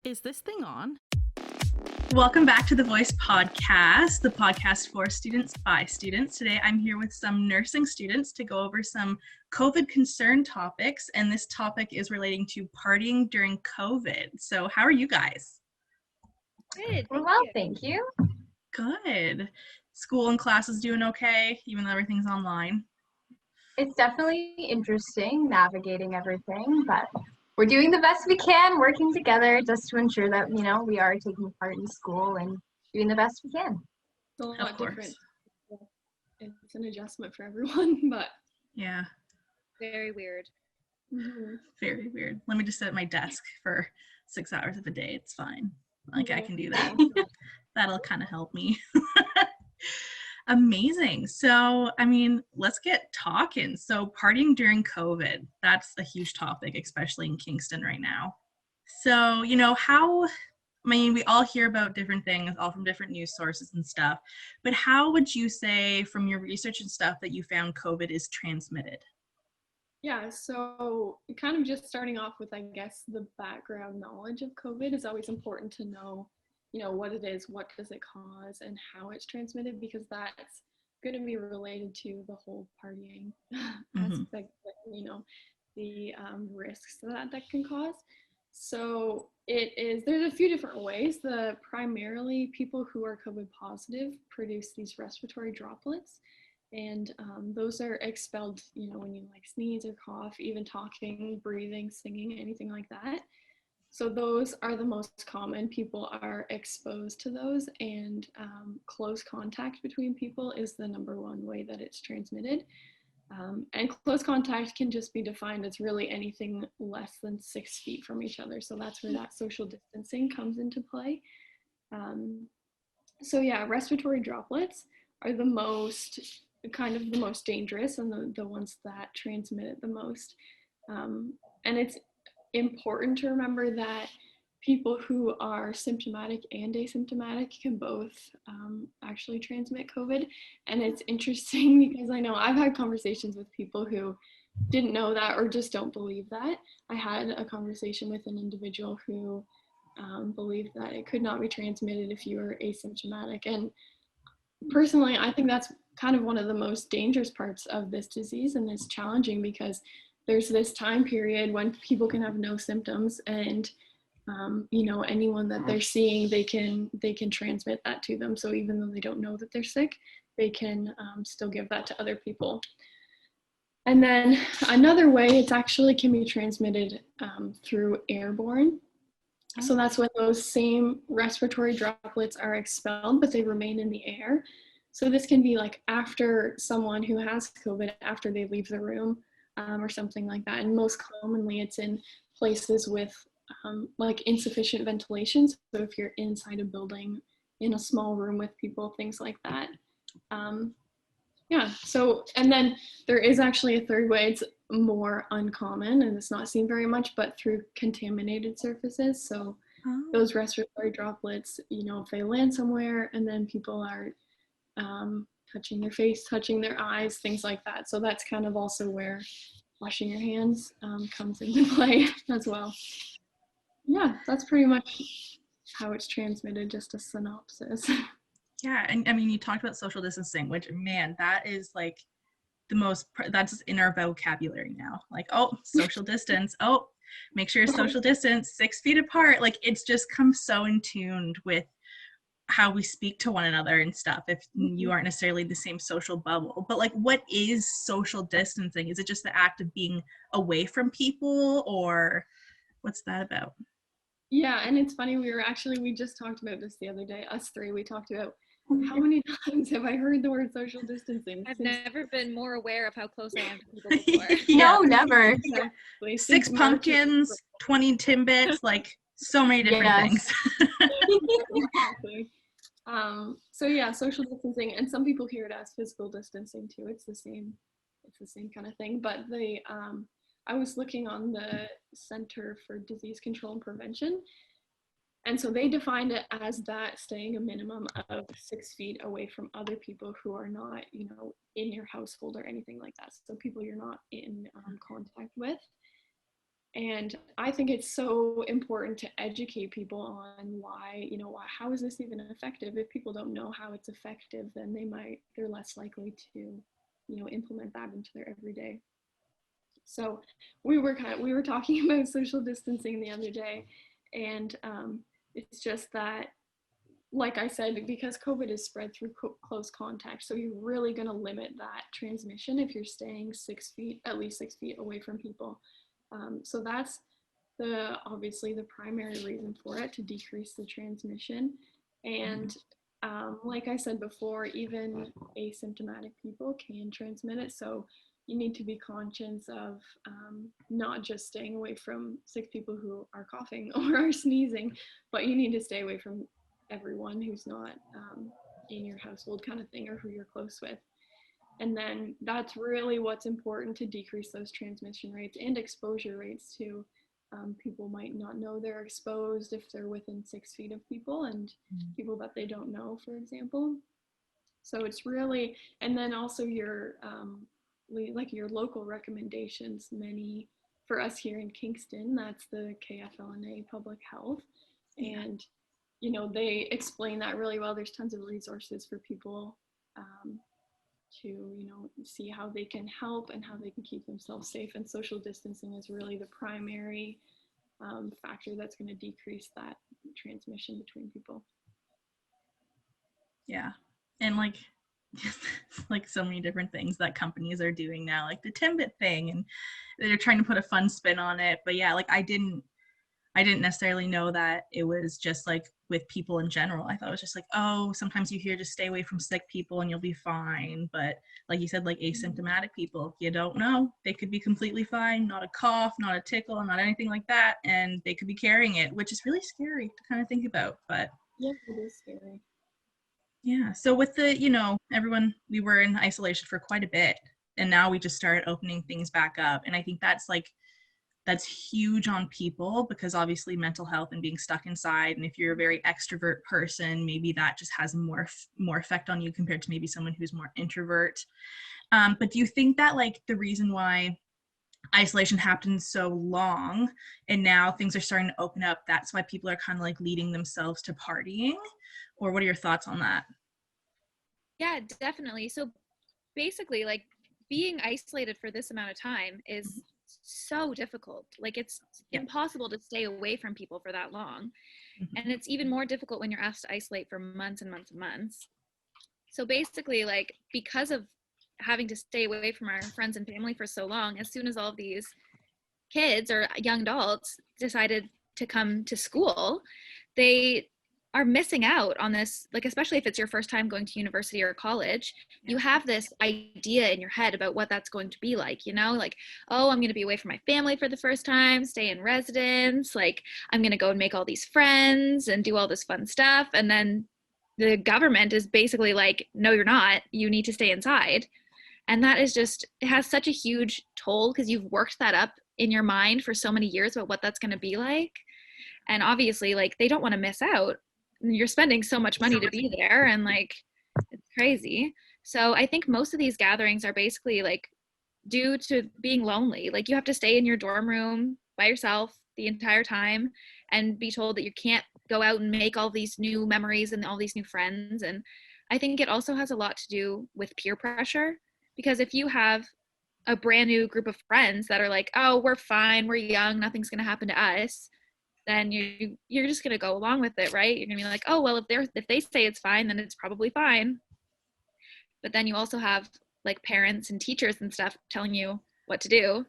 Is this thing on? Welcome back to the Voice Podcast, the podcast for students by students. Today I'm here with some nursing students to go over some COVID concern topics, and this topic is relating to partying during COVID. So how are you guys? Good. Thank you. Good. School and classes doing okay, even though everything's online? It's definitely interesting navigating everything, but we're doing the best we can, working together just to ensure that, we are taking part in school and doing the best we can. It's a lot different. It's an adjustment for everyone, but Yeah. very weird. Mm-hmm. Very weird. Let me just sit at my desk for 6 hours of a day. It's fine. I can do that. That'll kind of help me. Amazing. So, let's get talking. So, partying during COVID, that's a huge topic, especially in Kingston right now. So, we all hear about different things, all from different news sources and stuff, but how would you say from your research and stuff that you found COVID is transmitted? Yeah, so kind of just starting off with, I guess, the background knowledge of COVID is always important to know, what it is, what does it cause, and how it's transmitted, because that's going to be related to the whole partying aspect, the risks that can cause. So there's a few different ways. Primarily people who are COVID positive produce these respiratory droplets, and those are expelled, when you sneeze or cough, even talking, breathing, singing, anything like that. So those are the most common. People are exposed to those, and close contact between people is the number one way that it's transmitted. And close contact can just be defined as really anything less than 6 feet from each other. So that's where that social distancing comes into play. Respiratory droplets are the most dangerous and the ones that transmit it the most. And it's important to remember that people who are symptomatic and asymptomatic can both actually transmit COVID. And it's interesting because I know I've had conversations with people who didn't know that or just don't believe that. I had a conversation with an individual who believed that it could not be transmitted if you were asymptomatic. And personally, I think that's kind of one of the most dangerous parts of this disease, and it's challenging because there's this time period when people can have no symptoms, and anyone that they're seeing, they can transmit that to them. So even though they don't know that they're sick, they can still give that to other people. And then another way it actually can be transmitted through airborne. So that's when those same respiratory droplets are expelled, but they remain in the air. So this can be after someone who has COVID, after they leave the room, or something like that. And most commonly it's in places with insufficient ventilation. So if you're inside a building in a small room with people, things like that. And then there is actually a third way. It's more uncommon and it's not seen very much, but through contaminated surfaces. So those respiratory droplets, if they land somewhere and then people are touching their face, touching their eyes, things like that. So that's kind of also where washing your hands comes into play as well. Yeah, that's pretty much how it's transmitted, just a synopsis. Yeah, and you talked about social distancing, which, man, that is that's in our vocabulary now. Social distance. Oh, make sure you're social distance, 6 feet apart. It's just come so in tune with how we speak to one another and stuff if you aren't necessarily the same social bubble. But what is social distancing? Is it just the act of being away from people, or what's that about? Yeah, and it's funny, we just talked about this the other day, us three. We talked about how many times have I heard the word social distancing? I've never been more aware of how close I am to people before. No, never. Exactly. 6 pumpkins, 20 Timbits, so many different things. Exactly. Social distancing, and some people hear it as physical distancing too. It's the same kind of thing. But I was looking on the Center for Disease Control and Prevention, and so they defined it as that staying a minimum of 6 feet away from other people who are not, in your household or anything like that. So people you're not in contact with. And I think it's so important to educate people on why, how is this even effective? If people don't know how it's effective, then they're less likely to, implement that into their everyday. So we were talking about social distancing the other day, and it's just that, like I said, because COVID is spread through close contact, so you're really going to limit that transmission if you're staying at least 6 feet away from people. So that's obviously the primary reason for it, to decrease the transmission. And like I said before, even asymptomatic people can transmit it. So you need to be conscious of not just staying away from sick people who are coughing or are sneezing, but you need to stay away from everyone who's not in your household kind of thing, or who you're close with. And then that's really what's important to decrease those transmission rates and exposure rates too. People might not know they're exposed if they're within 6 feet of people, and people that they don't know, for example. So it's really, and then also your local recommendations. For us here in Kingston, that's the KFLNA Public Health, and they explain that really well. There's tons of resources for people to see how they can help and how they can keep themselves safe, and social distancing is really the primary factor that's going to decrease that transmission between people. Yeah. And like so many different things that companies are doing now, like the Timbit thing, and they're trying to put a fun spin on it. But yeah, like I didn't necessarily know that it was just like with people in general. I thought it was just like, oh, sometimes you hear just stay away from sick people and you'll be fine. But like you said, like asymptomatic people, you don't know. They could be completely fine, not a cough, not a tickle, not anything like that. And they could be carrying it, which is really scary to kind of think about. But yeah, it is scary. Yeah. So with the, everyone, we were in isolation for quite a bit, and now we just started opening things back up. And I think that's huge on people, because obviously mental health and being stuck inside. And if you're a very extrovert person, maybe that just has more effect on you compared to maybe someone who's more introvert. But do you think that like the reason why isolation happened so long and now things are starting to open up, that's why people are kind of like leading themselves to partying? Or what are your thoughts on that? Yeah, definitely. So basically, like, being isolated for this amount of time is so difficult. Like, it's impossible to stay away from people for that long. And it's even more difficult when you're asked to isolate for months and months and months. So basically, like, because of having to stay away from our friends and family for so long, as soon as all of these kids or young adults decided to come to school, they are missing out on this, like, especially if it's your first time going to university or college, you have this idea in your head about what that's going to be like, like, oh, I'm going to be away from my family for the first time, stay in residence, like, I'm going to go and make all these friends and do all this fun stuff. And then the government is basically like, no, you're not, you need to stay inside. And that is just, it has such a huge toll, because you've worked that up in your mind for so many years about what that's going to be like. And obviously, like, they don't want to miss out. You're spending so much money to be there, and like, it's crazy. So I think most of these gatherings are basically like due to being lonely. Like, you have to stay in your dorm room by yourself the entire time and be told that you can't go out and make all these new memories and all these new friends. And I think it also has a lot to do with peer pressure, because if you have a brand new group of friends that are like, oh, we're fine, we're young, nothing's going to happen to us, then you're just going to go along with it, right? You're going to be like, oh, well, if they say it's fine, then it's probably fine. But then you also have like parents and teachers and stuff telling you what to do.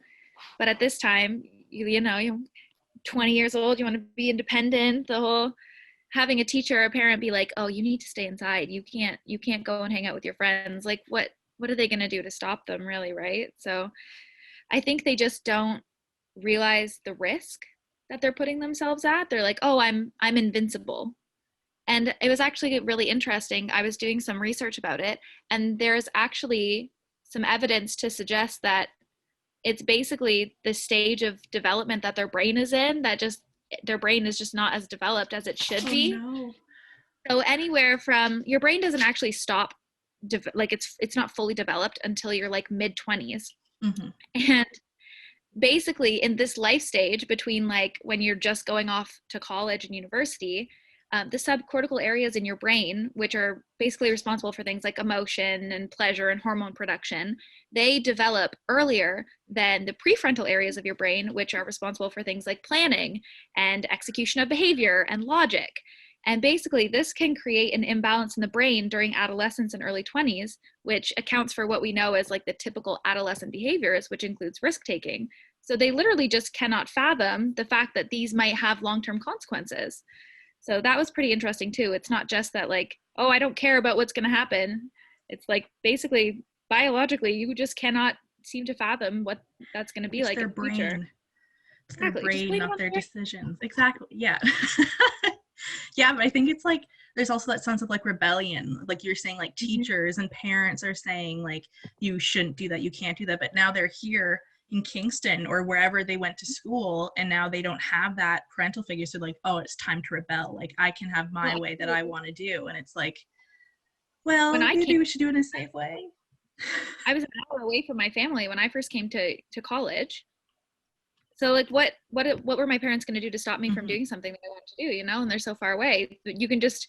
But at this time, you're 20 years old, you want to be independent. The whole having a teacher or a parent be like, oh, you need to stay inside. You can't go and hang out with your friends. Like, what are they going to do to stop them, really, right? So I think they just don't realize the risk that they're putting themselves at. They're like, oh, I'm invincible. And it was actually really interesting. I was doing some research about it, and there's actually some evidence to suggest that it's basically the stage of development that their brain is in, that just their brain is just not as developed as it should be. No. So anywhere from, your brain doesn't actually stop, like, it's not fully developed until you're like mid-20s. And basically in this life stage between like when you're just going off to college and university, the subcortical areas in your brain, which are basically responsible for things like emotion and pleasure and hormone production, they develop earlier than the prefrontal areas of your brain, which are responsible for things like planning and execution of behavior and logic. And basically, this can create an imbalance in the brain during adolescence and early 20s, which accounts for what we know as like the typical adolescent behaviors, which includes risk taking. So they literally just cannot fathom the fact that these might have long-term consequences. So that was pretty interesting too. It's not just that like, oh, I don't care about what's going to happen. It's like basically biologically, you just cannot seem to fathom what that's going to be like in the future. It's their brain, not their decisions. Exactly. Yeah. Yeah, but I think it's like there's also that sense of like rebellion. Like you're saying, like teachers and parents are saying like you shouldn't do that, you can't do that. But now they're here in Kingston or wherever they went to school, and now they don't have that parental figure. So like, oh, it's time to rebel. Like I can have my way that I want to do. And it's like, well, maybe we should do it in a safe way. I was an hour away from my family when I first came to college. So like what were my parents going to do to stop me from doing something that I want to do, you know? And they're so far away. You can just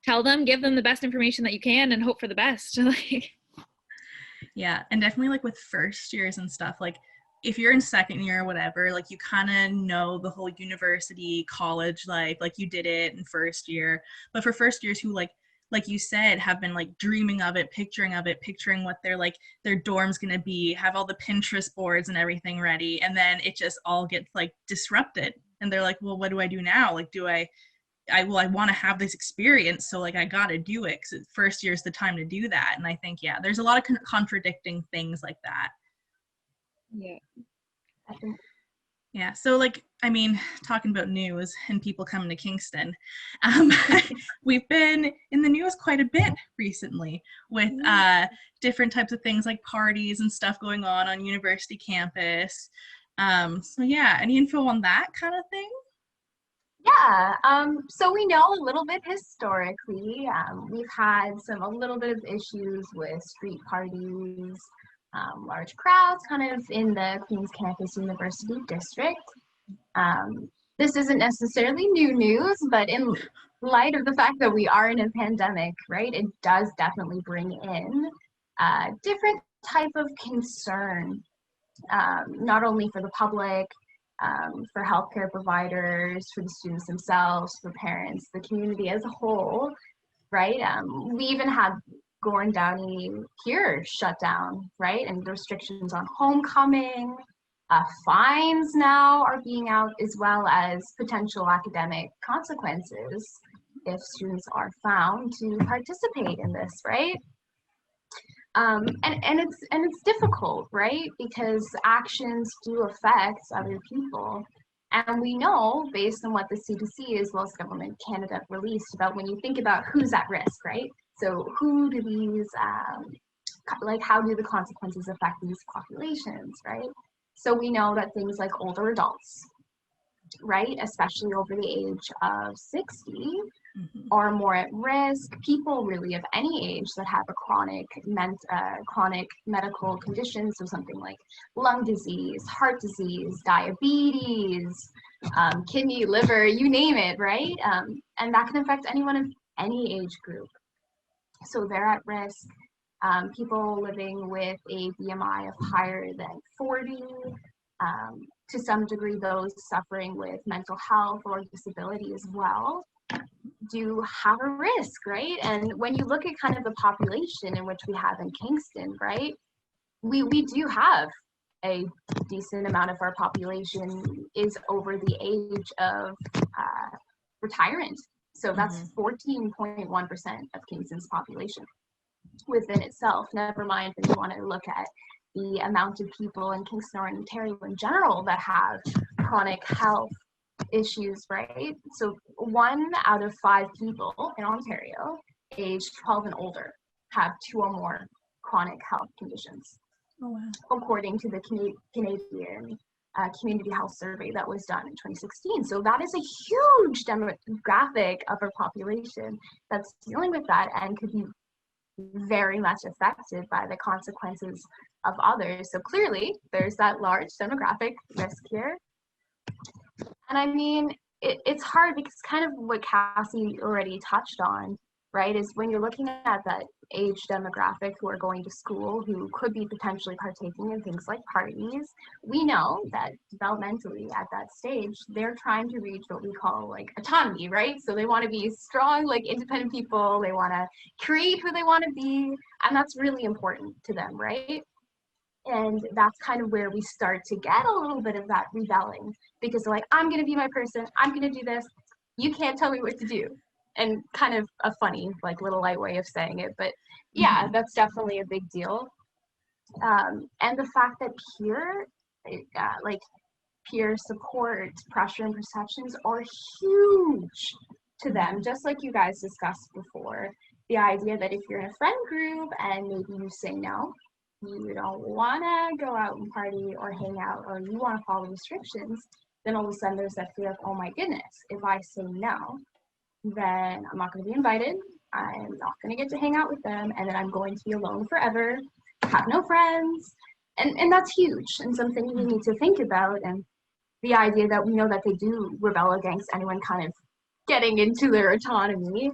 tell them, give them the best information that you can and hope for the best. Like, yeah, and definitely like with first years and stuff, like if you're in second year or whatever, like you kind of know the whole university, college life, like you did it in first year. But for first years who like you said, have been like dreaming of it, picturing what their dorm's gonna be, have all the Pinterest boards and everything ready, and then it just all gets like disrupted, and they're like, well, what do I do now? Like, I want to have this experience, so like I gotta do it because first year is the time to do that. And I think, yeah, there's a lot of contradicting things like that. Yeah, I think. Yeah, so like, I mean, talking about news and people coming to Kingston, we've been in the news quite a bit recently with different types of things like parties and stuff going on university campus. So yeah, any info on that kind of thing? Yeah, so we know a little bit historically. We've had a little bit of issues with street parties, large crowds kind of in the Queen's Campus University District. This isn't necessarily new news, but in light of the fact that we are in a pandemic, right, it does definitely bring in different type of concern, not only for the public, for healthcare providers, for the students themselves, for parents, the community as a whole, right? We even had Gordon Downey here shut down, right? And restrictions on homecoming, fines now are being out, as well as potential academic consequences if students are found to participate in this, right? And it's difficult, right? Because actions do affect other people. And we know, based on what the CDC as well as Government Canada released, about when you think about who's at risk, right? So who do these, how do the consequences affect these populations, right? So we know that things like older adults, right, especially over the age of 60, are more at risk. People really of any age that have a chronic medical condition, so something like lung disease, heart disease, diabetes, kidney, liver, you name it, right? And that can affect anyone of any age group. So they're at risk. People living with a BMI of higher than 40, to some degree those suffering with mental health or disability as well, do have a risk, right? And when you look at kind of the population in which we have in Kingston, right, we do have a decent amount of our population is over the age of retirement. So that's 14.1% of Kingston's population within itself. Never mind when you want to look at the amount of people in Kingston or Ontario in general that have chronic health issues, right? So 1 out of 5 people in Ontario aged 12 and older have 2 or more chronic health conditions. Oh, wow. According to the Canadian Community Health Survey that was done in 2016. So that is a huge demographic of our population that's dealing with that and could be very much affected by the consequences of others. So clearly there's that large demographic risk here. And I mean, it's hard because kind of what Cassie already touched on, right, is when you're looking at that age demographic who are going to school, who could be potentially partaking in things like parties, we know that developmentally at that stage, they're trying to reach what we call like autonomy, right? So they want to be strong, like independent people, they want to create who they want to be, and that's really important to them, right? And that's kind of where we start to get a little bit of that rebelling, because they're like, I'm going to be my person, I'm going to do this, you can't tell me what to do. And kind of a funny, like, little light way of saying it, but yeah, that's definitely a big deal. And the fact that peer support, pressure, and perceptions are huge to them, just like you guys discussed before. The idea that if you're in a friend group and maybe you say no, you don't want to go out and party or hang out, or you want to follow restrictions, then all of a sudden there's that fear of, oh my goodness, if I say no, then I'm not going to be invited, I'm not going to get to hang out with them, and then I'm going to be alone forever, have no friends. And that's huge and something we need to think about. And the idea that we know that they do rebel against anyone kind of getting into their autonomy,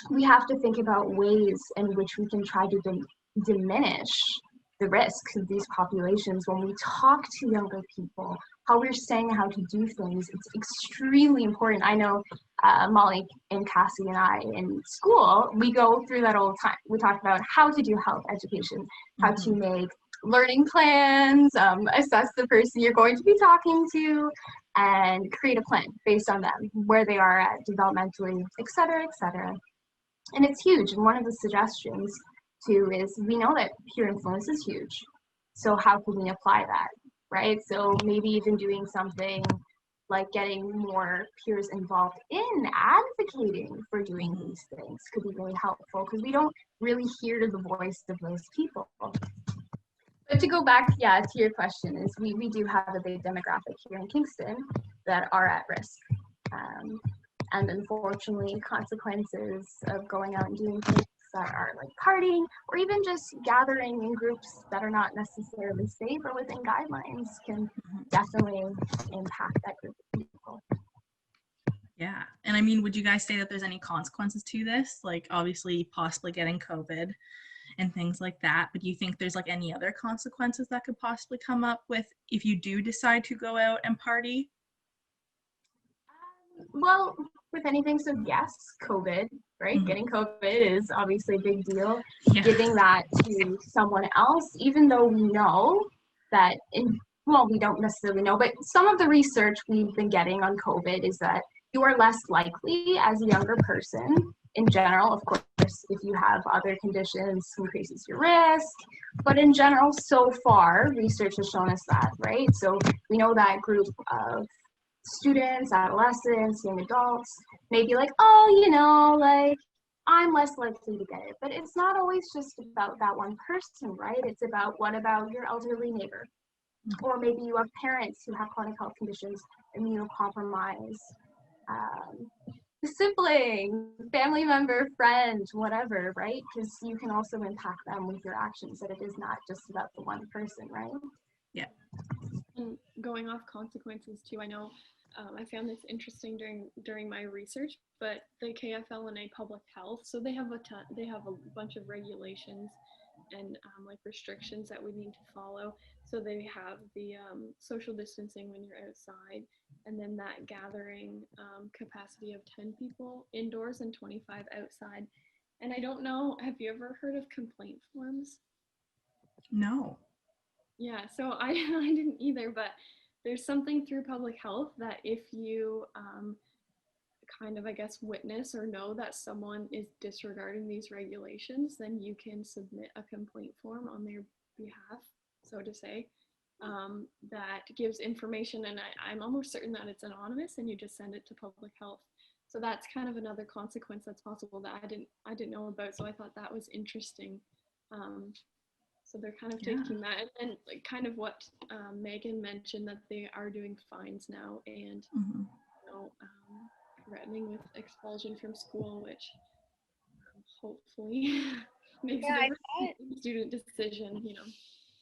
we have to think about ways in which we can try to diminish the risks of these populations. When we talk to younger people, how we're saying how to do things, it's extremely important. I know Molly and Cassie and I in school, we go through that all the time. We talk about how to do health education, how to make learning plans, assess the person you're going to be talking to, and create a plan based on them, where they are at developmentally, et cetera, et cetera. And it's huge. And one of the suggestions too is, we know that peer influence is huge. So how can we apply that, right? So maybe even doing something like getting more peers involved in advocating for doing these things could be really helpful, because we don't really hear the voice of those people. But to go back, to your question, is we do have a big demographic here in Kingston that are at risk. And unfortunately, consequences of going out and doing things that are like partying, or even just gathering in groups that are not necessarily safe or within guidelines, can definitely impact that group of people. Yeah. And I mean, would you guys say that there's any consequences to this? Like, obviously, possibly getting COVID and things like that. But do you think there's like any other consequences that could possibly come up with if you do decide to go out and party? Well, with anything, so yes, COVID, right? Getting COVID is obviously a big deal. Yeah. Giving that to someone else, even though we know that, we don't necessarily know, but some of the research we've been getting on COVID is that you are less likely as a younger person in general. Of course, if you have other conditions, increases your risk. But in general, so far, research has shown us that, right? So we know that group of students, adolescents, young adults may be like, I'm less likely to get it. But it's not always just about that one person, right? It's about, what about your elderly neighbor? Or maybe you have parents who have chronic health conditions, immunocompromised, sibling, family member, friend, whatever, right? Because you can also impact them with your actions, that it is not just about the one person, right? Yeah. And going off consequences too, I know I found this interesting during my research, but the KFLNA Public Health, so they have a bunch of regulations and like restrictions that we need to follow. So they have the social distancing when you're outside, and then that gathering capacity of 10 people indoors and 25 outside. And I don't know, have you ever heard of complaint forms? No. Yeah, so I didn't either, but there's something through public health that if you kind of, I guess, witness or know that someone is disregarding these regulations, then you can submit a complaint form on their behalf, so to say, that gives information, and I'm almost certain that it's anonymous, and you just send it to public health. So that's kind of another consequence that's possible that I didn't know about, so I thought that was interesting. So they're kind of taking that, and like kind of what Megan mentioned, that they are doing fines now, and threatening with expulsion from school, which hopefully makes Yeah, a I difference thought in the student decision, you know.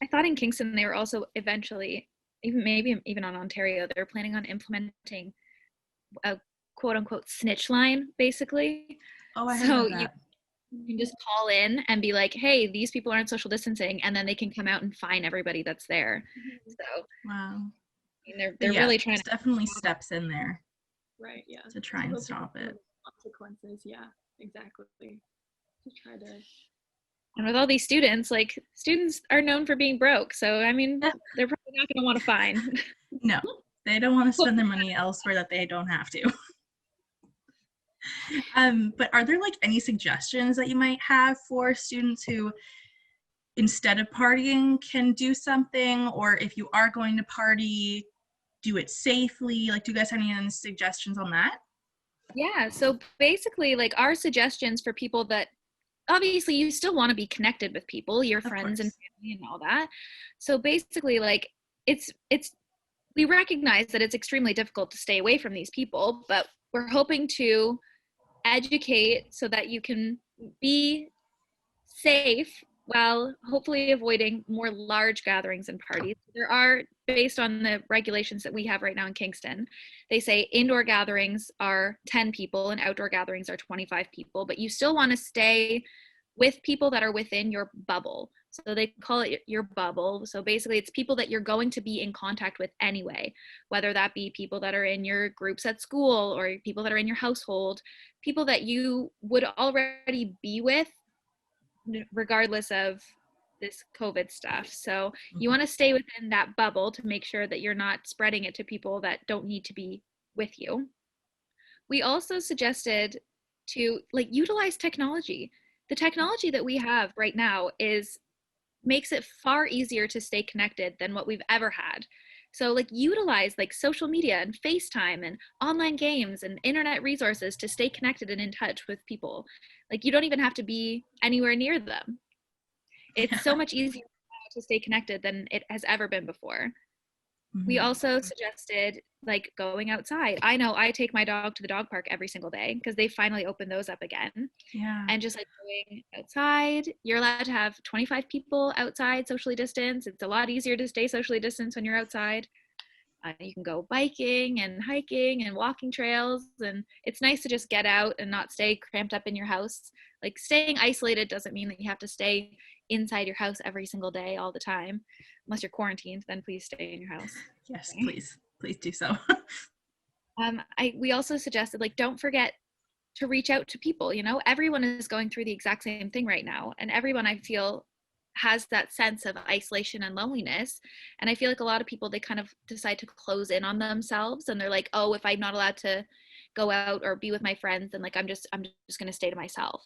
I thought in Kingston they were also eventually, even maybe even on Ontario, they're planning on implementing a quote unquote snitch line, basically. Oh, I heard So about you that. can just call in and be like, hey, these people aren't social distancing, and then they can come out and fine everybody that's there. So Wow. I mean, they're But yeah, really trying there's to. definitely steps in there Right, yeah. to try and Hope to stop have it. consequences, yeah, exactly. To try to, And with all these students, like students are known for being broke, so I mean, Yeah. they're probably not going to want to fine. No, they don't want to spend their money elsewhere that they don't have to. But are there like any suggestions that you might have for students who, instead of partying, can do something, or if you are going to party, do it safely? Like, do you guys have any suggestions on that? Yeah, so basically, like our suggestions for people that obviously you still want to be connected with people, your Of friends and course. family and all that. So basically, like it's we recognize that it's extremely difficult to stay away from these people, but we're hoping to educate so that you can be safe while hopefully avoiding more large gatherings and parties. There are, based on the regulations that we have right now in Kingston, they say indoor gatherings are 10 people and outdoor gatherings are 25 people, but you still want to stay with people that are within your bubble. So they call it your bubble. So basically it's people that you're going to be in contact with anyway, whether that be people that are in your groups at school or people that are in your household, people that you would already be with regardless of this COVID stuff. So you want to stay within that bubble to make sure that you're not spreading it to people that don't need to be with you. We also suggested to like utilize technology. The technology that we have right now is makes it far easier to stay connected than what we've ever had. So like utilize like social media and FaceTime and online games and internet resources to stay connected and in touch with people. Like you don't even have to be anywhere near them. It's so much easier to stay connected than it has ever been before. We also suggested like going outside. I know I take my dog to the dog park every single day because they finally opened those up again. Yeah. And just like going outside, you're allowed to have 25 people outside socially distanced. It's a lot easier to stay socially distanced when you're outside. You can go biking and hiking and walking trails, and it's nice to just get out and not stay cramped up in your house. Like staying isolated doesn't mean that you have to stay inside your house every single day all the time. Unless you're quarantined, then please stay in your house. Yes, please. Please do so. We also suggested like don't forget to reach out to people. You know, everyone is going through the exact same thing right now, and everyone I feel has that sense of isolation and loneliness. And I feel like a lot of people, they kind of decide to close in on themselves, and they're like, oh, if I'm not allowed to go out or be with my friends, then like I'm just going to stay to myself.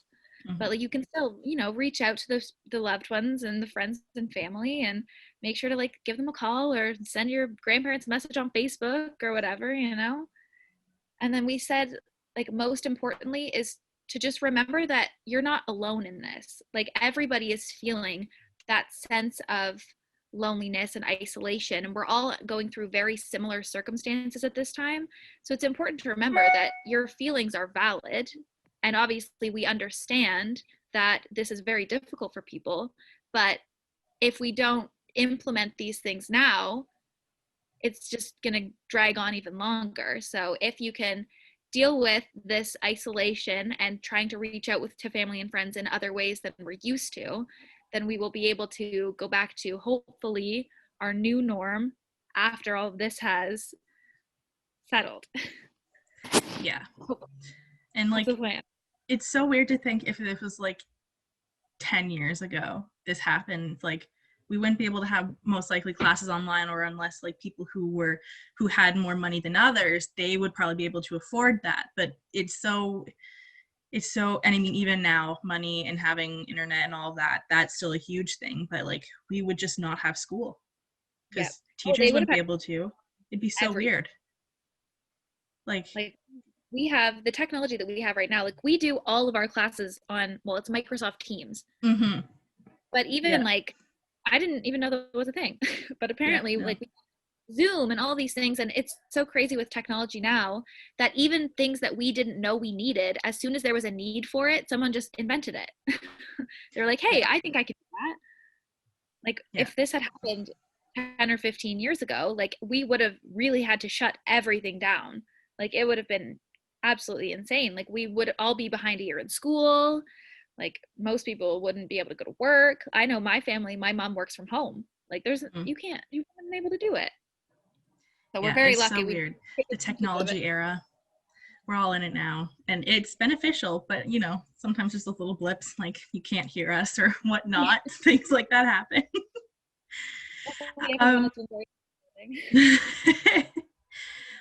But like you can still, you know, reach out to the loved ones and the friends and family, and make sure to like give them a call or send your grandparents a message on Facebook or whatever, you know. And then we said, like, most importantly is to just remember that you're not alone in this. Like everybody is feeling that sense of loneliness and isolation, and we're all going through very similar circumstances at this time. So it's important to remember that your feelings are valid, and obviously we understand that this is very difficult for people, but if we don't implement these things now, it's just going to drag on even longer. So if you can deal with this isolation and trying to reach out to family and friends in other ways than we're used to, then we will be able to go back to hopefully our new norm after all of this has settled. Yeah. And like, That's the plan. it's so weird to think if it was like 10 years ago this happened, like we wouldn't be able to have most likely classes online, or unless like people who had more money than others, they would probably be able to afford that. But it's so, and I mean even now money and having internet and all of that, that's still a huge thing. But like we would just not have school because Yep. teachers wouldn't be able to. It'd be so weird. Like we have the technology that we have right now. Like we do all of our classes on, well, it's Microsoft Teams. But even like, I didn't even know that was a thing. But apparently, like Zoom and all these things. And it's so crazy with technology now that even things that we didn't know we needed, as soon as there was a need for it, someone just invented it. They're like, hey, I think I could do that. Like if this had happened 10 or 15 years ago, like we would have really had to shut everything down. Like it would have been absolutely insane. Like we would all be behind a year in school. Like most people wouldn't be able to go to work. I know my family, my mom works from home. Like you haven't been able to do it. So we're very lucky. So weird. The technology era, we're all in it now, and it's beneficial, but you know, sometimes just those little blips, like you can't hear us or whatnot, things like that happen.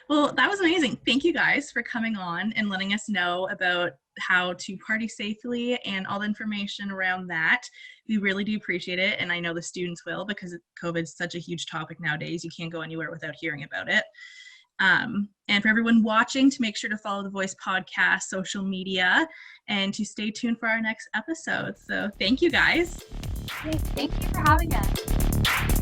Well, that was amazing. Thank you guys for coming on and letting us know about how to party safely and all the information around that. We really do appreciate it. And I know the students will, because COVID is such a huge topic nowadays. You can't go anywhere without hearing about it. And for everyone watching, to make sure to follow the Voice Podcast social media and to stay tuned for our next episode. So thank you guys. Thank you for having us.